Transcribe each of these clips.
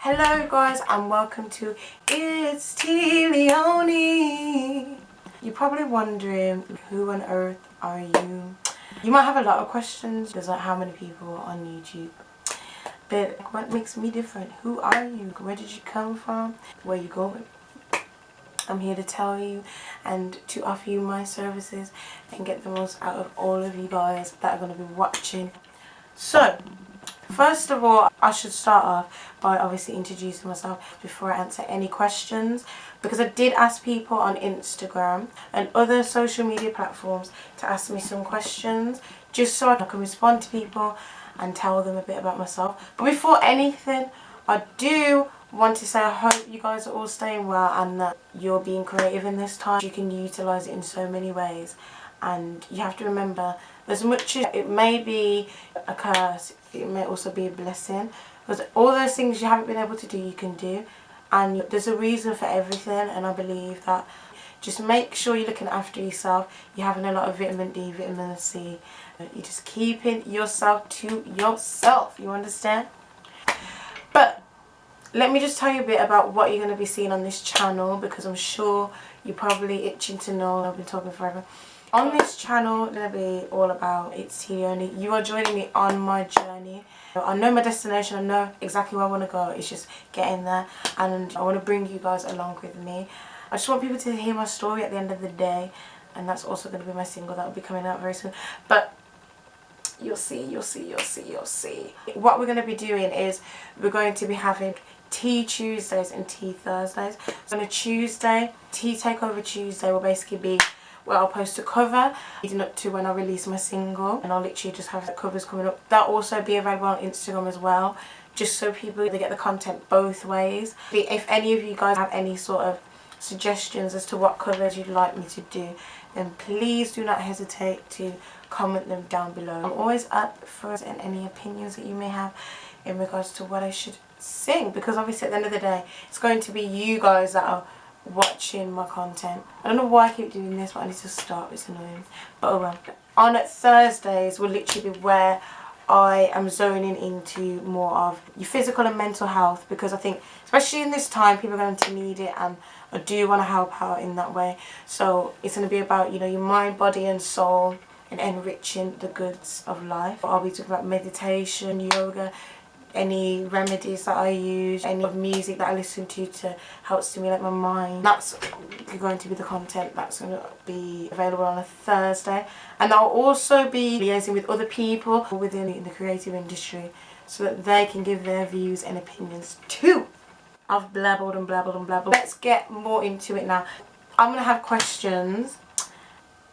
Hello guys and welcome to It's Teè Leonie. You're probably wondering, who on earth are you? You might have a lot of questions. There's like how many people on YouTube. But what makes me different? Who are you? Where did you come from? Where you going? I'm here to tell you and to offer you my services and get the most out of all of you guys that are going to be watching. So, first of all, I should start off by obviously introducing myself before I answer any questions, because I did ask people on Instagram and other social media platforms to ask me some questions just so I can respond to people and tell them a bit about myself. But before anything, I do want to say I hope you guys are all staying well and that you're being creative in this time. You can utilise it in so many ways, and you have to remember, as much as it may be a curse, it may also be a blessing, because all those things you haven't been able to do, you can do, and there's a reason for everything. And I believe that just make sure you're looking after yourself, you're having a lot of vitamin D, vitamin C, you're just keeping yourself to yourself, you understand? But let me just tell you a bit about what you're going to be seeing on this channel, because I'm sure you're probably itching to know. I've been talking forever. On this channel, it's going to be all about It's Teè Leonie. You are joining me on my journey. I know my destination, I know exactly where I want to go. It's just getting there, and I want to bring you guys along with me. I just want people to hear my story at the end of the day, and that's also going to be my single that will be coming out very soon. But you'll see. What we're going to be doing is we're going to be having Tea Tuesdays and Tea Thursdays. So on a Tuesday, Tea Takeover Tuesday will basically be where I'll post a cover leading up to when I release my single, and I'll literally just have the covers coming up. That'll also be available on Instagram as well, just so people, they get the content both ways. If any of you guys have any sort of suggestions as to what covers you'd like me to do, then please do not hesitate to comment them down below. I'm always up for any opinions that you may have in regards to what I should sing, because obviously at the end of the day it's going to be you guys that are watching my content. I don't know why I keep doing this, but I need to stop. It's annoying, but oh well. On Thursdays will literally be where I am zoning into more of your physical and mental health, because I think especially in this time people are going to need it, and I do want to help out in that way. So it's going to be about, you know, your mind, body and soul, and enriching the goods of life. I'll be talking about meditation, yoga, any remedies that I use, any music that I listen to help stimulate my mind. That's going to be the content that's going to be available on a Thursday. And I'll also be liaising with other people within the creative industry so that they can give their views and opinions too. I've blabbled and blabbled and blabbled. Let's get more into it now. I'm going to have questions.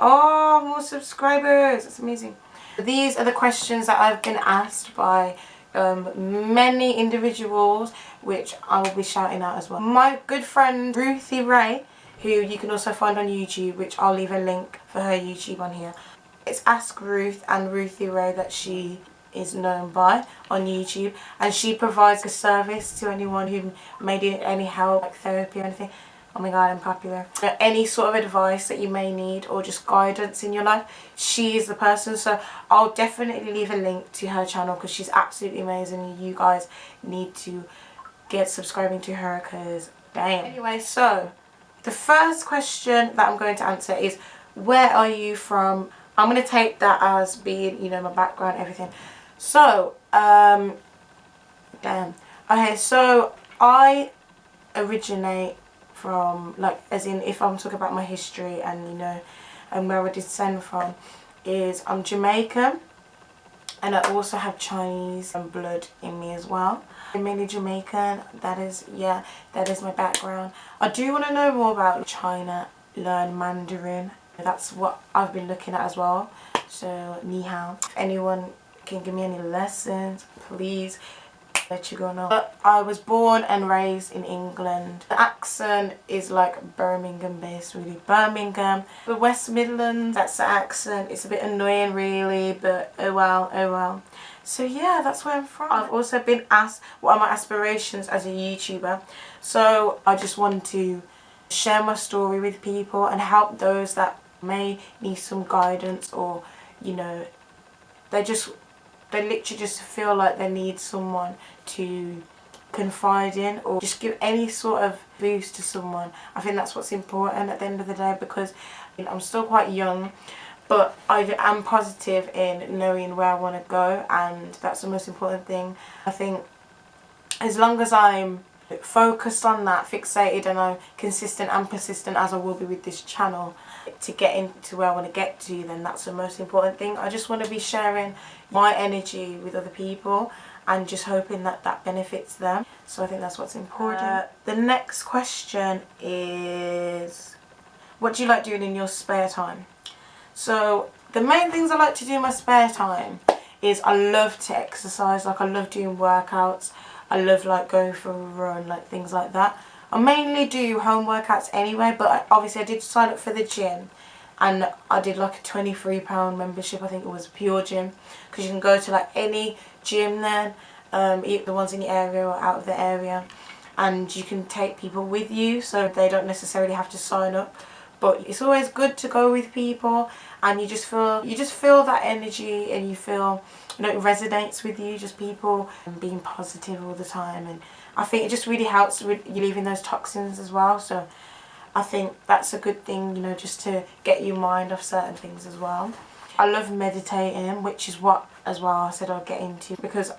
Oh, more subscribers. That's amazing. These are the questions that I've been asked by many individuals, which I will be shouting out as well. My good friend Ruthie Ray, who you can also find on YouTube, which I'll leave a link for her YouTube on here. It's Ask Ruth and Ruthie Ray that she is known by on YouTube, and she provides a service to anyone who may need any help, like therapy or anything. Oh my god, I'm popular. Any sort of advice that you may need, or just guidance in your life, she is the person. So I'll definitely leave a link to her channel, because she's absolutely amazing. You guys need to get subscribing to her, because damn. Anyway, so the first question that I'm going to answer is, where are you from? I'm going to take that as being, you know, my background, everything. So damn. Okay, so I originate from, like, as in, if I'm talking about my history and, you know, and where I descend from, is I'm Jamaican, and I also have Chinese and blood in me as well. I'm mainly Jamaican. That is, yeah, that is my background. I do want to know more about China, learn Mandarin. That's what I've been looking at as well. So ni hao. If anyone can give me any lessons, please let you go know. But I was born and raised in England. The accent is like Birmingham based, really. Birmingham. The West Midlands, that's the accent. It's a bit annoying really, but oh well, oh well. So yeah, that's where I'm from. I've also been asked what are my aspirations as a YouTuber. So I just want to share my story with people and help those that may need some guidance, or, you know, they literally just feel like they need someone to confide in or just give any sort of boost to someone. I think that's what's important at the end of the day, because I'm still quite young, but I am positive in knowing where I want to go, and that's the most important thing. I think as long as I'm focused on that, fixated, and I'm consistent and persistent, as I will be with this channel, to get into where I want to get to, then that's the most important thing. I just want to be sharing my energy with other people and just hoping that that benefits them. So I think that's what's important. The next question is, what do you like doing in your spare time? So the main things I like to do in my spare time is I love to exercise. Like, I love doing workouts. I love like going for a run, like things like that. I mainly do home workouts anyway, but obviously I did sign up for the gym, and I did like a £23 membership. I think it was Pure Gym, because you can go to like any gym then, the ones in the area or out of the area, and you can take people with you, so they don't necessarily have to sign up. But it's always good to go with people, and you just feel that energy, and you feel, you know, it resonates with you, just people being positive all the time. And I think it just really helps with you leaving those toxins as well. So I think that's a good thing, you know, just to get your mind off certain things as well. I love meditating, which is what as well I said I'll get into, because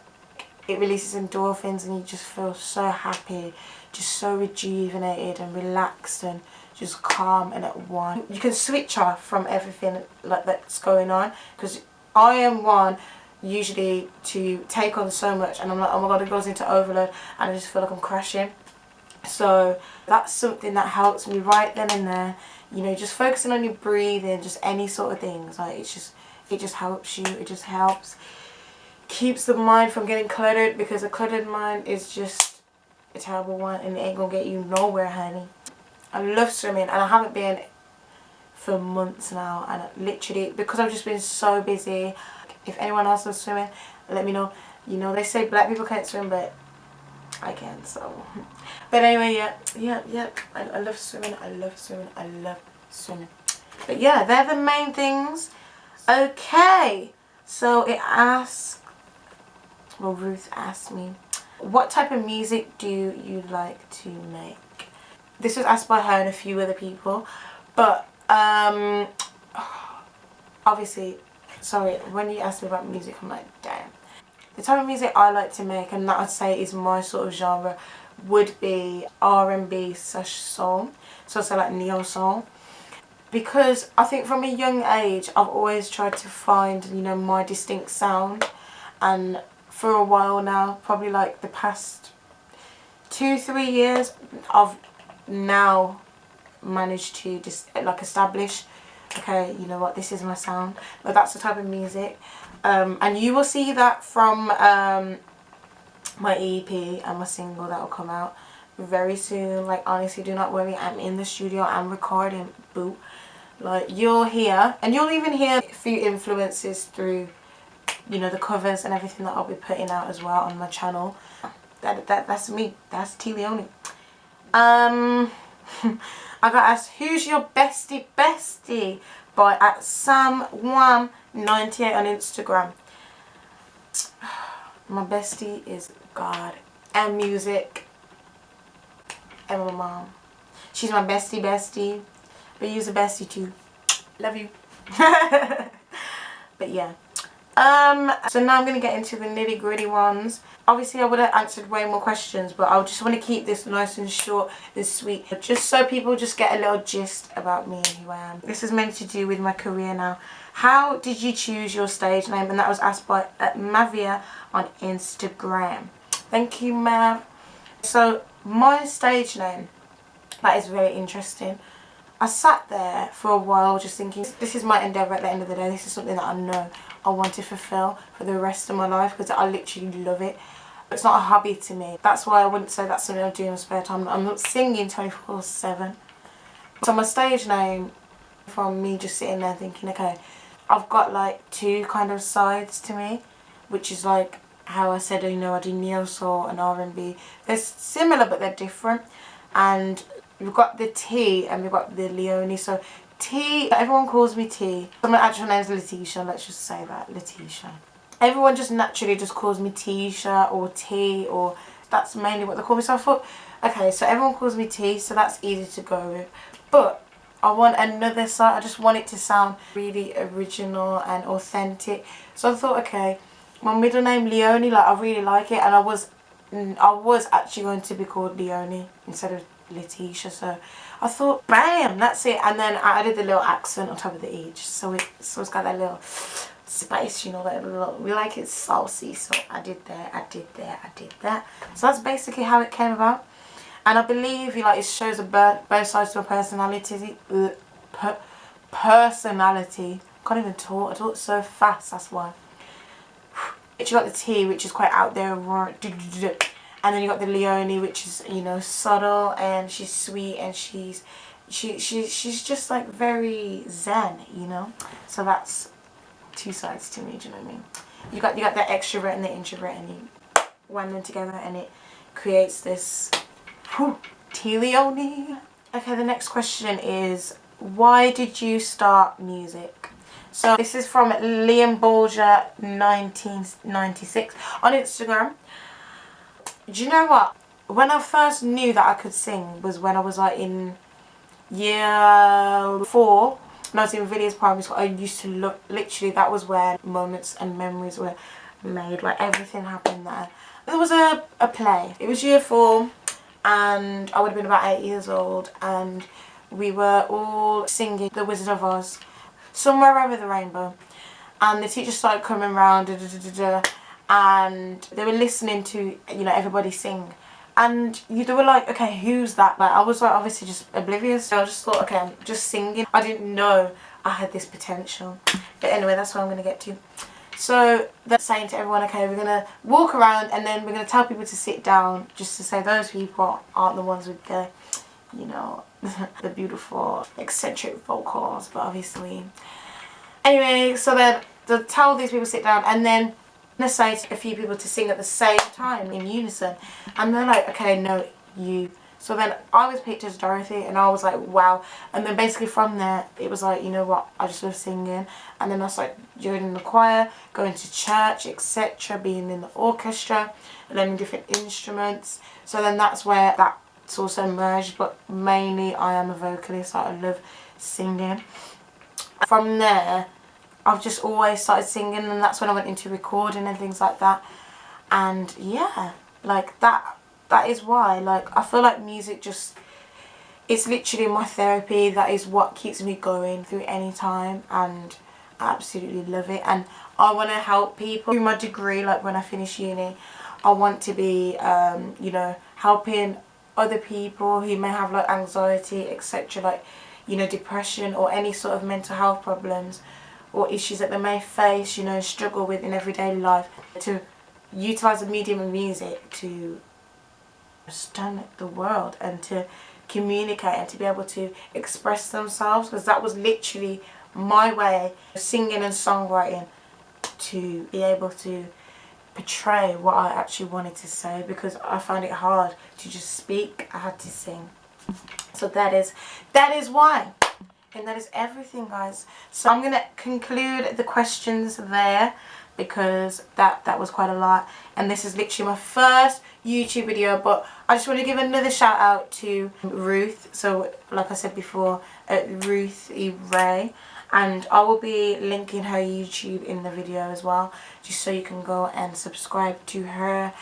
it releases endorphins and you just feel so happy, just so rejuvenated and relaxed and just calm and at one. You can switch off from everything like that's going on, because I am one usually to take on so much, and I'm like, oh my god, it goes into overload and I just feel like I'm crashing. So that's something that helps me right then and there, you know, just focusing on your breathing, just any sort of things. Like, it just helps you, it just helps, keeps the mind from getting cluttered, because a cluttered mind is just a terrible one, and it ain't gonna get you nowhere, honey. I love swimming, and I haven't been for months now, and literally, because I've just been so busy. If anyone else loves swimming, let me know. You know, they say black people can't swim, but I can, so. But anyway, yeah, I love swimming, I love swimming. But yeah, they're the main things. Okay, so Ruth asked me, what type of music do you like to make? This was asked by her and a few other people, but obviously, sorry, when you asked me about music, I'm like, damn. The type of music I like to make, and that I'd say is my sort of genre, would be R&B / soul. So I say like neo soul. Because I think from a young age, I've always tried to find, you know, my distinct sound. And for a while now, probably like the past 2-3 years, I've now managed to just like establish, okay, you know what, this is my sound. But that's the type of music. And you will see that from my EP and my single that will come out very soon. Like, honestly, do not worry, I'm in the studio, I'm recording, boo. Like, you'll hear, and you'll even hear a few influences through, you know, the covers and everything that I'll be putting out as well on my channel. That's me, that's Teè Leonie. I got asked, who's your bestie by @Sam198 on Instagram. My bestie is God and music and my mom. She's my bestie, but you're a bestie too. Love you. But yeah. So now I'm going to get into the nitty gritty ones. Obviously I would have answered way more questions, but I just want to keep this nice and short and sweet, just so people just get a little gist about me and who I am. This is meant to do with my career now. How did you choose your stage name? And that was asked by Mavia on Instagram. Thank you, Mav. So my stage name, that is very interesting. I sat there for a while just thinking, this is my endeavour at the end of the day. This is something that I know I want to fulfill for the rest of my life, because I literally love it. It's not a hobby to me. That's why I wouldn't say that's something I do in my spare time. I'm not singing 24/7. So my stage name, from me just sitting there thinking, okay, I've got like two kind of sides to me, which is like how I said, you know, I do neo soul and R&B. They're similar but they're different. And we've got the T and we've got the Leonie. So T, everyone calls me T. My actual name is Letitia, let's just say that, Letitia. Everyone just naturally just calls me Tisha or T or that's mainly what they call me. So I thought, okay, so everyone calls me T, so that's easy to go with. But I want another side. I just want it to sound really original and authentic. So I thought, okay, my middle name Leonie, like I really like it, and I was actually going to be called Leonie instead of Letitia. So I thought, bam, that's it. And then I added the little accent on top of the E, just so it's got that little spice, you know, that little, we like it saucy. So I did that, I did that, I did that. So that's basically how it came about. And I believe it shows both sides to my personality. Personality. Can't even talk. I talk so fast. That's why. You got the T, which is quite out there, and then you got the Leonie, which is, you know, subtle, and she's sweet, and she's just like very zen, you know. So that's two sides to me. Do you know what I mean? You got the extrovert and the introvert, and you wind them together, and it creates this. Teè Leonie. Okay, the next question is, why did you start music? So this is from Liam Bolger 1996 on Instagram. Do you know what? When I first knew that I could sing was when I was like in year 4. When I was in Villiers Primary School, I used to look, literally that was where moments and memories were made, like everything happened there. There was a play. It was year 4. And I would have been about 8 years old, and we were all singing The Wizard of Oz, Somewhere Over the Rainbow, and the teacher started coming around, and they were listening to, you know, everybody sing, and they were like, okay, who's that? Like, I was like obviously just oblivious, so I just thought, okay, I'm just singing. I didn't know I had this potential, but anyway, that's what I'm going to get to. So they're saying to everyone, okay, we're going to walk around, and then we're going to tell people to sit down, just to say those people aren't the ones with the, you know, the beautiful eccentric vocals, but obviously. Anyway, so then they'll tell these people to sit down, and then they say to a few people to sing at the same time in unison, and they're like, okay, no, you. So then I was picked as Dorothy, and I was like, wow. And then basically from there, it was like, you know what, I just love singing. And then I started joining the choir, going to church, etc., being in the orchestra, learning different instruments. So then that's where that's also merged, but mainly I am a vocalist, like I love singing. From there, I've just always started singing, and that's when I went into recording and things like that. And yeah, like that is why, like, I feel like music just, it's literally my therapy. That is what keeps me going through any time, and I absolutely love it. And I want to help people through my degree. Like when I finish uni, I want to be you know, helping other people who may have like anxiety, etc., like, you know, depression or any sort of mental health problems or issues that they may face, you know, struggle with in everyday life, to utilize the medium of music to understand the world and to communicate and to be able to express themselves, because that was literally my way of singing and songwriting, to be able to portray what I actually wanted to say, because I found it hard to just speak. I had to sing. So that is why, and that is everything, guys. So I'm gonna conclude the questions there, because that was quite a lot, and this is literally my first YouTube video. But I just want to give another shout out to Ruth. So like I said before, Ruth E. Ray, and I will be linking her YouTube in the video as well, just so you can go and subscribe to her.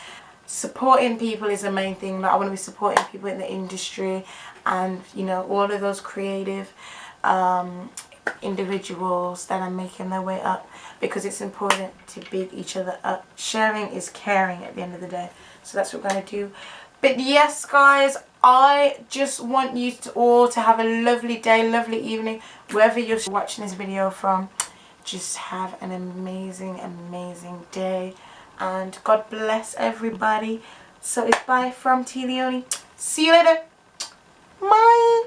Supporting people is the main thing. Like, I want to be supporting people in the industry, and you know, all of those creative individuals that are making their way up, because it's important to big each other up. Sharing is caring at the end of the day. So that's what we're going to do. But yes, guys, I just want you all to have a lovely day, lovely evening, wherever you're watching this video from. Just have an amazing, amazing day, and God bless everybody. So it's bye from Teè Leonie. See you later. Bye.